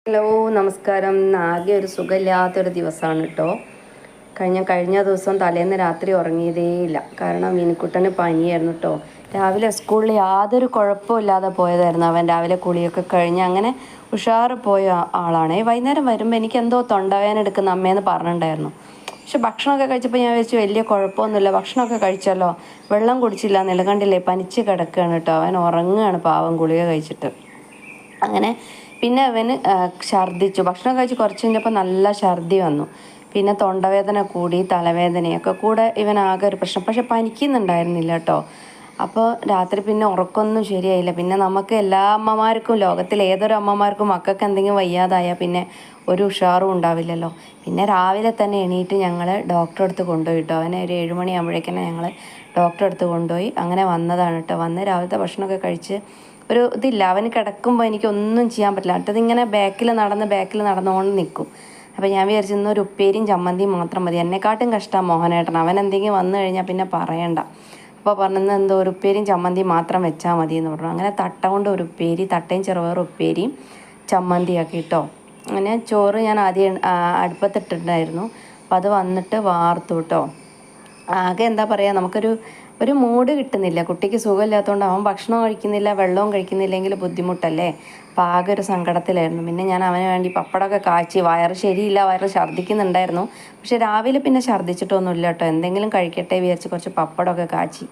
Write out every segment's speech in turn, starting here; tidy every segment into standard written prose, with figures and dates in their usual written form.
Hello നമസ്കാരം. ആകെ ഒരു സുഖമില്ലാത്തൊരു ദിവസമാണ് കേട്ടോ. കഴിഞ്ഞ ദിവസം തലേന്ന് രാത്രി ഉറങ്ങിയതേയില്ല. കാരണം മിനിക്കുട്ടന് പനിയായിരുന്നു കേട്ടോ. രാവിലെ സ്കൂളിൽ യാതൊരു കുഴപ്പമില്ലാതെ പോയതായിരുന്നു. അവൻ രാവിലെ കുളിയൊക്കെ കഴിഞ്ഞ് അങ്ങനെ ഉഷാറ് പോയ ആളാണ്. വൈകുന്നേരം വരുമ്പോൾ എനിക്ക് എന്തോ തൊണ്ടവേദന എടുക്കുന്ന അമ്മയെന്ന് പറഞ്ഞിട്ടുണ്ടായിരുന്നു. പക്ഷെ ഭക്ഷണമൊക്കെ കഴിച്ചപ്പോൾ ഞാൻ വെച്ച് വലിയ കുഴപ്പമൊന്നുമില്ല, ഭക്ഷണമൊക്കെ കഴിച്ചല്ലോ, വെള്ളം കുടിച്ചില്ല, നിലകണ്ടില്ലേ പനിച്ച് കിടക്കുകയാണ് കേട്ടോ. അവൻ ഉറങ്ങുകയാണ് പാവം ഗുളിക കഴിച്ചിട്ട്. അങ്ങനെ പിന്നെ അവന് ഛർദ്ദിച്ചു. ഭക്ഷണം കഴിച്ച് കുറച്ച് കഴിഞ്ഞപ്പോൾ നല്ല ഛർദി വന്നു. പിന്നെ തൊണ്ടവേദന കൂടി, തലവേദനയൊക്കെ കൂടെ ഇവനാകെ ഒരു പ്രശ്നം. പക്ഷെ പനിക്കുന്നുണ്ടായിരുന്നില്ല കേട്ടോ. അപ്പോൾ രാത്രി പിന്നെ ഉറക്കമൊന്നും ശരിയായില്ല. പിന്നെ നമുക്ക് എല്ലാ അമ്മമാർക്കും, ലോകത്തിൽ ഏതൊരു അമ്മമാർക്കും മക്കൾക്ക് എന്തെങ്കിലും വയ്യാതായാൽ പിന്നെ ഒരു ഉഷാറും ഉണ്ടാവില്ലല്ലോ. പിന്നെ രാവിലെ തന്നെ എണീറ്റ് ഞങ്ങൾ ഡോക്ടറെ അടുത്ത് കൊണ്ടുപോയി കേട്ടോ. അവനെ ഒരു 7 മണിയാകുമ്പോഴേക്കും ഞങ്ങൾ ഡോക്ടറെ അടുത്ത് കൊണ്ടുപോയി. അങ്ങനെ വന്നതാണ് കേട്ടോ. വന്ന് രാവിലത്തെ ഭക്ഷണമൊക്കെ കഴിച്ച് ഒരു ഇതില്ല, അവന് കിടക്കുമ്പോൾ എനിക്കൊന്നും ചെയ്യാൻ പറ്റില്ല. അടുത്തതിങ്ങനെ ബാക്കിൽ നടന്നുകൊണ്ട് നിൽക്കും. അപ്പോൾ ഞാൻ വിചാരിച്ചു ഇന്നൊരു ഉപ്പേരിയും ചമ്മന്തിയും മാത്രം മതി. എന്നെക്കാട്ടും കഷ്ടം മോഹനേട്ടൻ. അവൻ എന്തെങ്കിലും വന്നു കഴിഞ്ഞാൽ പിന്നെ പറയണ്ട. അപ്പോൾ പറഞ്ഞത് എന്തോ ഒരു ഉപ്പേരിയും ചമ്മന്തിയും മാത്രം വെച്ചാൽ മതി എന്ന് പറഞ്ഞു. അങ്ങനെ തട്ട കൊണ്ട് ഒരു ഉപ്പേരി, തട്ടയും ചെറുപയർ ഉപ്പേരിയും ചമ്മന്തിയാക്കി കേട്ടോ. അങ്ങനെ ചോറ് ഞാൻ ആദ്യം അടുപ്പത്തിട്ടിട്ടുണ്ടായിരുന്നു. അപ്പോൾ അത് വന്നിട്ട് വാർത്തു കേട്ടോ. ആകെ എന്താ പറയുക, ഒരു മൂഡ് കിട്ടുന്നില്ല. കുട്ടിക്ക് സുഖമില്ലാത്തതുകൊണ്ട് അവൻ ഭക്ഷണം കഴിക്കുന്നില്ല, വെള്ളവും കഴിക്കുന്നില്ലെങ്കിൽ ബുദ്ധിമുട്ടല്ലേ. അപ്പോൾ ആകെ ഒരു സങ്കടത്തിലായിരുന്നു. പിന്നെ ഞാൻ അവന് വേണ്ടി പപ്പടമൊക്കെ കാച്ചി. വയറ് ശരിയില്ല, വയറ് ഛർദ്ദിക്കുന്നുണ്ടായിരുന്നു. പക്ഷെ രാവിലെ പിന്നെ ഛർദ്ദിച്ചിട്ടൊന്നുമില്ല കേട്ടോ. എന്തെങ്കിലും കഴിക്കട്ടെ വിചാരിച്ച് കുറച്ച് പപ്പടമൊക്കെ കാച്ചി.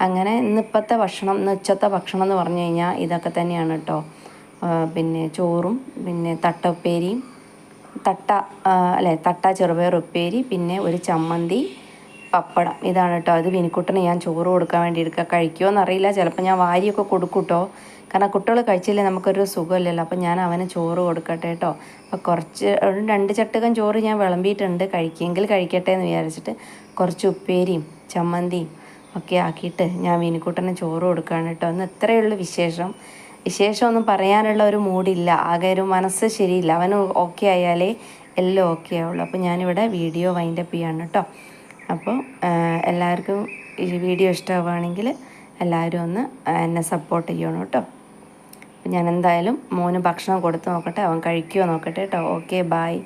അങ്ങനെ ഇന്ന് ഉച്ചത്തെ ഭക്ഷണം എന്ന് പറഞ്ഞു കഴിഞ്ഞാൽ ഇതൊക്കെ തന്നെയാണ് കേട്ടോ. പിന്നെ ചോറും പിന്നെ ഉപ്പേരിയും, തട്ട ചെറുപയർ ഉപ്പേരി, പിന്നെ ഒരു ചമ്മന്തി, പപ്പടം. ഇതാണ് കേട്ടോ. അത് വിനിക്കുട്ടന് ഞാൻ ചോറ് കൊടുക്കാൻ വേണ്ടി എടുക്കുക. കഴിക്കുമോ എന്നറിയില്ല, ചിലപ്പോൾ ഞാൻ വാരിയൊക്കെ കൊടുക്കും കേട്ടോ. കാരണം കുട്ടികൾ കഴിച്ചില്ലേ നമുക്കൊരു സുഖമില്ലല്ലോ. അപ്പം ഞാൻ അവന് ചോറ് കൊടുക്കട്ടെ കേട്ടോ. അപ്പോൾ കുറച്ച് 2 ചട്ടുകം ചോറ് ഞാൻ വിളമ്പിയിട്ടുണ്ട്. കഴിക്കുമെങ്കിൽ കഴിക്കട്ടെ എന്ന് വിചാരിച്ചിട്ട് കുറച്ച് ഉപ്പേരിയും ചമ്മന്തിയും ഒക്കെ ആക്കിയിട്ട് ഞാൻ വിനിക്കുട്ടന് ചോറ് കൊടുക്കുകയാണ് കേട്ടോ. ഇന്ന് ഇത്രയേ ഉള്ളൂ വിശേഷമൊന്നും പറയാനുള്ള ഒരു മൂഡില്ല. ആകെ ഒരു മനസ്സ് ശരിയില്ല. അവന് ഓക്കെ ആയാലേ എല്ലാം ഓക്കെ ആവുള്ളൂ. അപ്പോൾ ഞാനിവിടെ വീഡിയോ വൈൻഡപ്പ് ചെയ്യാണ് കേട്ടോ. അപ്പോൾ എല്ലാവർക്കും ഈ വീഡിയോ ഇഷ്ടമാവുകയാണെങ്കിൽ എല്ലാവരും ഒന്ന് എന്നെ സപ്പോർട്ട് ചെയ്യണം കേട്ടോ. ഞാൻ എന്തായാലും മോന് ഭക്ഷണം കൊടുത്ത് നോക്കട്ടെ, അവൻ കഴിക്കുമോ നോക്കട്ടെ കേട്ടോ. Okay, bye.